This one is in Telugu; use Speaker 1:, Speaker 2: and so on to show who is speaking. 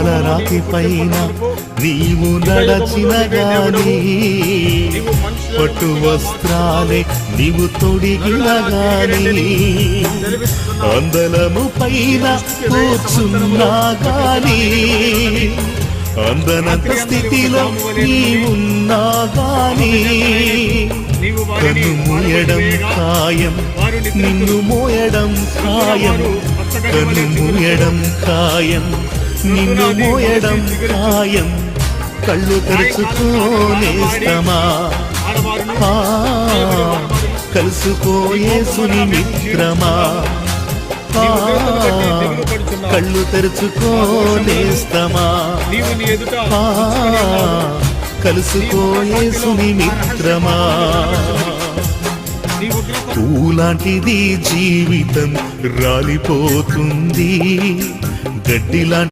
Speaker 1: పాలరాతి పైన నీవు నడచిన గాని పట్టు వస్త్రాలే నీవు తొడిగిన గాని అందలము పైన కూర్చున్నా గాని అందనంత స్థితిలో నీవున్నా గాని కన్ను మూయడం ఖాయం, నిన్ను మోయడం ఖాయం, కన్ను మూయడం ఖాయం, నిన్ను మోయడం ఖాయం. కళ్ళు తెరుచుకోనేస్తమా కలుసుకో యేసుని మిత్రమా, కళ్ళు తెరుచుకోనేస్తమా కలుసుకో యేసుని మిత్రమా. పూలాంటిది జీవితం రాలిపోతుంది, గడ్డిలాంటి